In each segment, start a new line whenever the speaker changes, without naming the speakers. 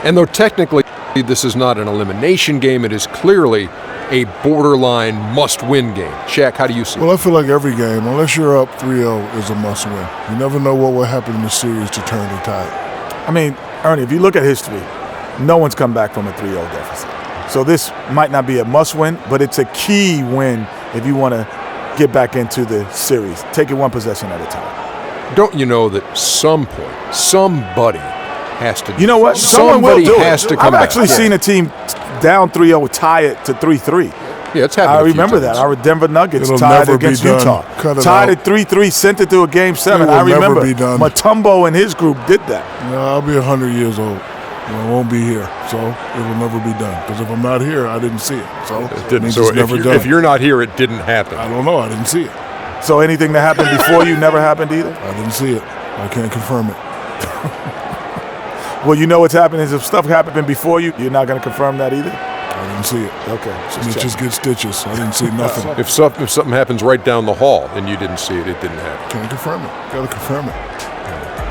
And though technically this is not an elimination game, it is clearly a borderline must-win game. Shaq, how do you see it?
Well, I feel like every game, unless you're up 3-0, is a must-win. You never know what will happen in the series to turn the tide.
I mean, Ernie, if you look at history, no one's come back from a 3-0 deficit. So this might not be a must-win, but it's a key win if you want to get back into the series. Take it one possession at a time.
Don't you know that some point, somebody has to.
You know what? Someone will do
has
it.
to come
I've
back.
actually seen a team down 3-0 tie it to 3-3.
Yeah, it's happened.
I remember that. Our Denver Nuggets
It'll
tied
never
against
be done.
Utah.
Cut it
tied
out.
at 3-3, sent it to a Game 7.
It will
I remember
never be done.
Mutombo and his group did that.
No, I'll be 100 years old. I won't be here, so it will never be done. Because if I'm not here, I didn't see it. So
It didn't.
means
So
it's never done.
if you're not here, it didn't happen.
I don't know. I didn't see it.
So anything that happened before you never happened either?
I didn't see it. I can't confirm it.
Well, you know what's happening is if stuff happened before you, you're not going to confirm that either?
I didn't see it.
Okay.
Snitches get stitches. I didn't see nothing.
If something happens right down the hall and you didn't see it, it didn't happen.
Can't confirm it. Gotta confirm it.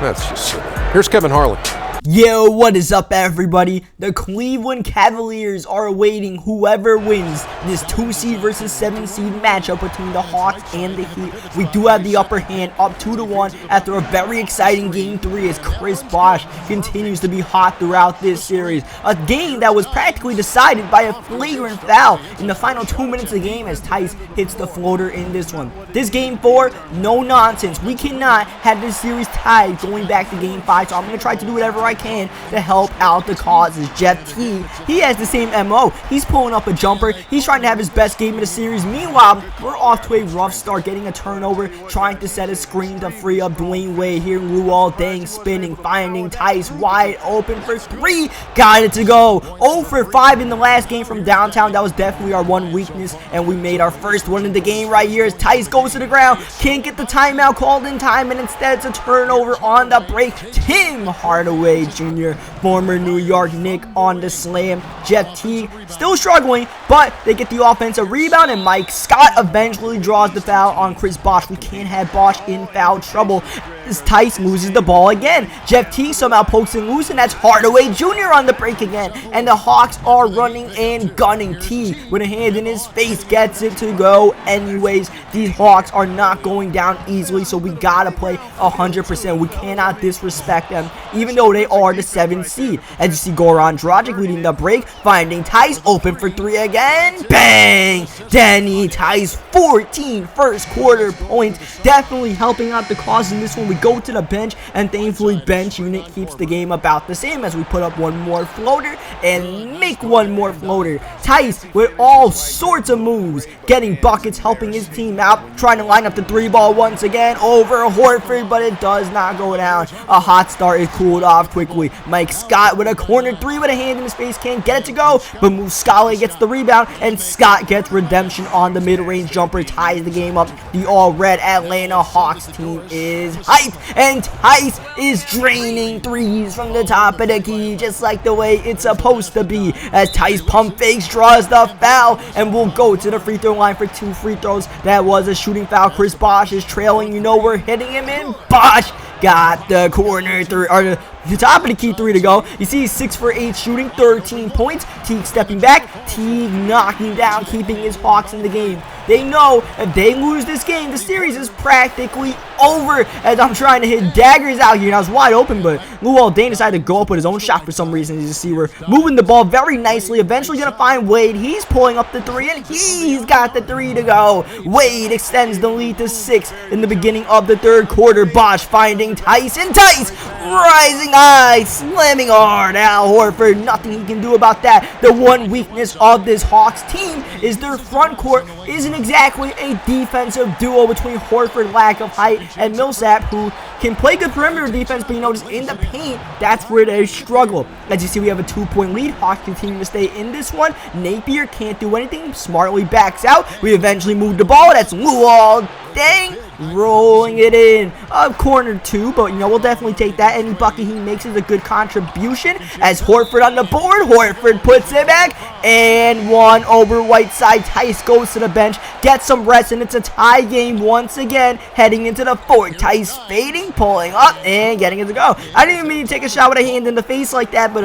That's just silly. Here's Kevin Harlan.
Yo, what is up, everybody? The Cleveland Cavaliers are awaiting whoever wins this 2-seed versus 7-seed matchup between the Hawks and the Heat. We do have the upper hand, up 2-1 after a very exciting Game 3 as Chris Bosh continues to be hot throughout this series. A game that was practically decided by a flagrant foul in the final 2 minutes of the game as Tice hits the floater in this one. This Game 4, no nonsense. We cannot have this series tied going back to Game 5, so I'm going to try to do whatever I can to help out the causes. Jeff T, he has the same MO. He's pulling up a jumper. He's trying to have his best game of the series. Meanwhile, we're off to a rough start, getting a turnover, trying to set a screen to free up Dwayne Wade. Here, Luol Deng spinning, finding Tice wide open for 3. Got it to go. 0 for 5 in the last game from downtown. That was definitely our one weakness, and we made our first one in the game right here as Tice goes to the ground. Can't get the timeout called in time, and instead it's a turnover on the break. Tim Hardaway Jr., former New York Knick, on the slam. Jeff T still struggling, but they get the offensive rebound, and Mike Scott eventually draws the foul on Chris Bosh. We can't have Bosh in foul trouble as Tice loses the ball again. Jeff T somehow pokes him loose, and that's Hardaway Jr. on the break again. And the Hawks are running and gunning. T, with a hand in his face, gets it to go anyways. These Hawks are not going down easily, so we gotta play 100%. We cannot disrespect them, even though they are the 7th seed. As you see, Goran Dragic leading the break, finding Tice open for 3 again. Bang! Danny Tice, 14 first quarter points. Definitely helping out the cause in this one. We go to the bench, and thankfully bench unit keeps the game about the same as we put up one more floater and make one more floater. Tice with all sorts of moves, getting buckets, helping his team out, trying to line up the 3-ball once again over Horford, but it does not go down. A hot start is cooled off quickly. Mike Scott with a corner 3 with a hand in his face, can't get it to go, but Muscala gets the rebound, and Scott gets redemption on the mid-range jumper, ties the game up. The all-red Atlanta Hawks team is hyped, and Tice is draining threes from the top of the key, just like the way it's supposed to be, as Tice pump fakes, draws the foul, and will go to the free throw line for 2 free throws. That was a shooting foul. Chris Bosh is trailing. You know we're hitting him in. Bosh got the corner 3, or the top of the key 3 to go. You see he's 6 for 8 shooting, 13 points. Teague stepping back, Teague knocking down, keeping his Hawks in the game. They know if they lose this game, the series is practically over, as I'm trying to hit daggers out here, and I was wide open, but Luol Deng decided to go up with his own shot for some reason. As you see, we're moving the ball very nicely, eventually going to find Wade. He's pulling up the 3, and he's got the 3 to go. Wade extends the lead to 6 in the beginning of the 3rd quarter. Bosh finding Tice, and Tice rising high, slamming hard. Al Horford, nothing he can do about that. The one weakness of this Hawks team is their front court isn't exactly a defensive duo between Horford, lack of height, and Millsap, who can play good perimeter defense, but you notice in the paint, that's where they struggle. As you see, we have a 2-point lead. Hawks continue to stay in this one. Napier can't do anything, smartly backs out. We eventually move the ball. That's Luol Deng rolling it in. Corner 2, but we'll definitely take that. Any bucket he makes is a good contribution. As Horford on the board, Horford puts it back, and 1 over Whiteside. Tice goes to the bench, gets some rest, and it's a tie game once again, heading into the 4th. Tice fading, pulling up, and getting it to go. I didn't even mean to take a shot with a hand in the face like that, but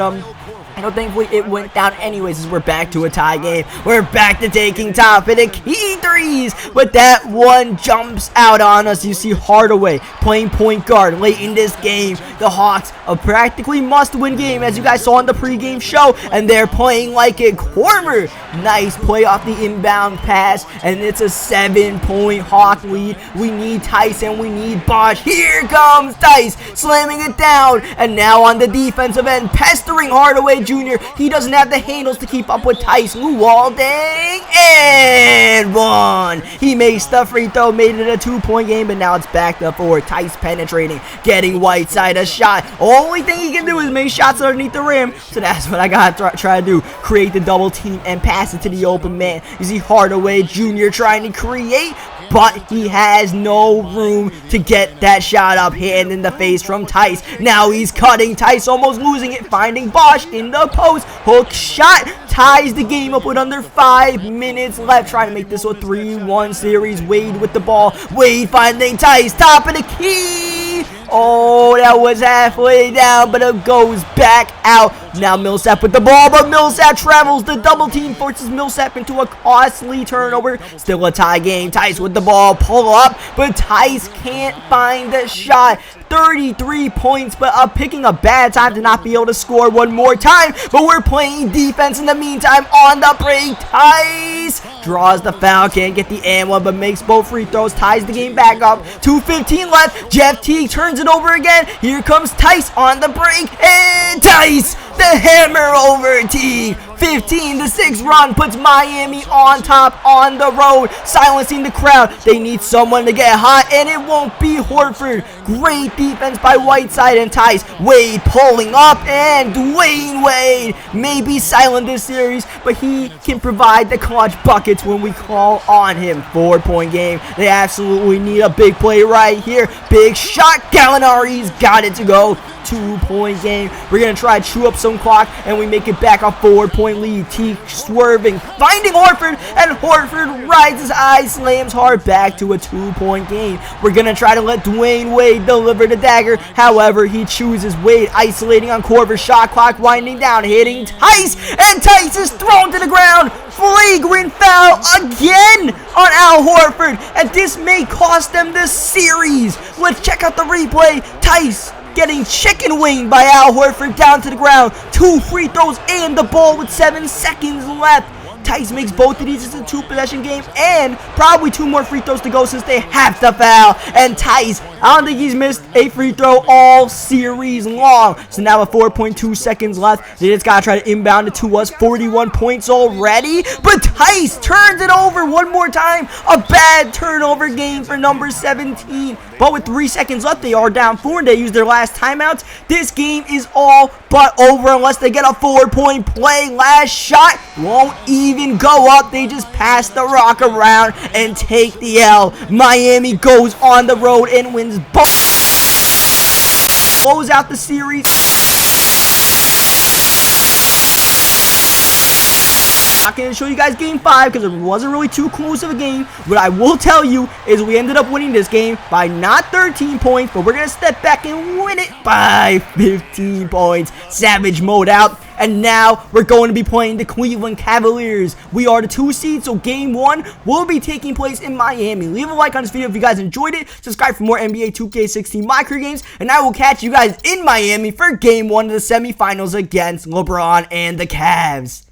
You know, thankfully it went down anyways as we're back to a tie game. We're back to taking top of the key threes, but that one jumps out on us. You see Hardaway playing point guard late in this game. The Hawks, a practically must-win game, as you guys saw in the pregame show, and they're playing like a Korver. Nice play off the inbound pass, and it's a 7-point Hawk lead. We need Tice and we need Bosch. Here comes Tice, slamming it down, and now on the defensive end, pestering Hardaway Jr. He doesn't have the handles to keep up with Tice. Luwalding, and one. He makes the free throw, made it a 2-point game, but now it's backed up for Tice penetrating, getting Whiteside a shot. Only thing he can do is make shots underneath the rim, so that's what I gotta try to do. Create the double team and pass it to the open man. You see Hardaway Jr. trying to create, but he has no room to get that shot up. Hand in the face from Tice. Now he's cutting. Tice almost losing it, finding Bosch in the post. Hook shot ties the game up with under 5 minutes left. Trying to make this a 3-1 series. Wade with the ball. Wade finding Tice. Top of the key. Oh, that was halfway down, but it goes back out. Now Millsap with the ball, but Millsap travels. The double team forces Millsap into a costly turnover. Still a tie game. Tice with the ball, pull up, but Tice can't find the shot. 33 points, but picking a bad time to not be able to score one more time. But we're playing defense in the meantime. On the break, Tice draws the foul, can't get the and one, but makes both free throws, ties the game back up. 2:15 left. Jeff Teague turns it over again. Here comes Tice on the break, and Tice, the hammer over Teague. 15-6 run puts Miami on top on the road, silencing the crowd. They need someone to get hot, and it won't be Horford. Great defense by Whiteside and Tice. Wade pulling up, and Dwayne Wade may be silent this series, but he can provide the clutch buckets when we call on him. 4-point game. They absolutely need a big play right here. Big shot. Gallinari's got it to go. 2-point game. We're going to try to chew up some clock, and we make it back a 4-point lead. Teague swerving, finding Horford, and Horford rides his eye, slams hard, back to a 2-point game. We're going to try to let Dwayne Wade deliver the dagger. However, he chooses Wade, isolating on Korver. Shot clock winding down, hitting Tice, and Tice is thrown to the ground. Flagrant foul again on Al Horford, and this may cost them the series. Let's check out the replay. Tice getting chicken winged by Al Horford down to the ground. 2 free throws and the ball with 7 seconds left. Tice makes both of these. It's a 2-possession game, and probably 2 more free throws to go since they have to foul. And Tice, I don't think he's missed a free throw all series long. So now with 4.2 seconds left, they just gotta try to inbound it to us. 41 points already, but Tice turns it over one more time. A bad turnover game for number 17. But with 3 seconds left, they are down 4, and they use their last timeouts. This game is all but over unless they get a 4-point play. Last shot won't even go up. They just pass the rock around and take the L. Miami goes on the road and wins both. Close out the series. Not going to show you guys game 5 because it wasn't really too close of a game. What I will tell you is we ended up winning this game by not 13 points, but we're going to step back and win it by 15 points. Savage mode out. And now we're going to be playing the Cleveland Cavaliers. We are the 2 seed, so game 1 will be taking place in Miami. Leave a like on this video if you guys enjoyed it. Subscribe for more NBA 2K16 My Career games. And I will catch you guys in Miami for game 1 of the semifinals against LeBron and the Cavs.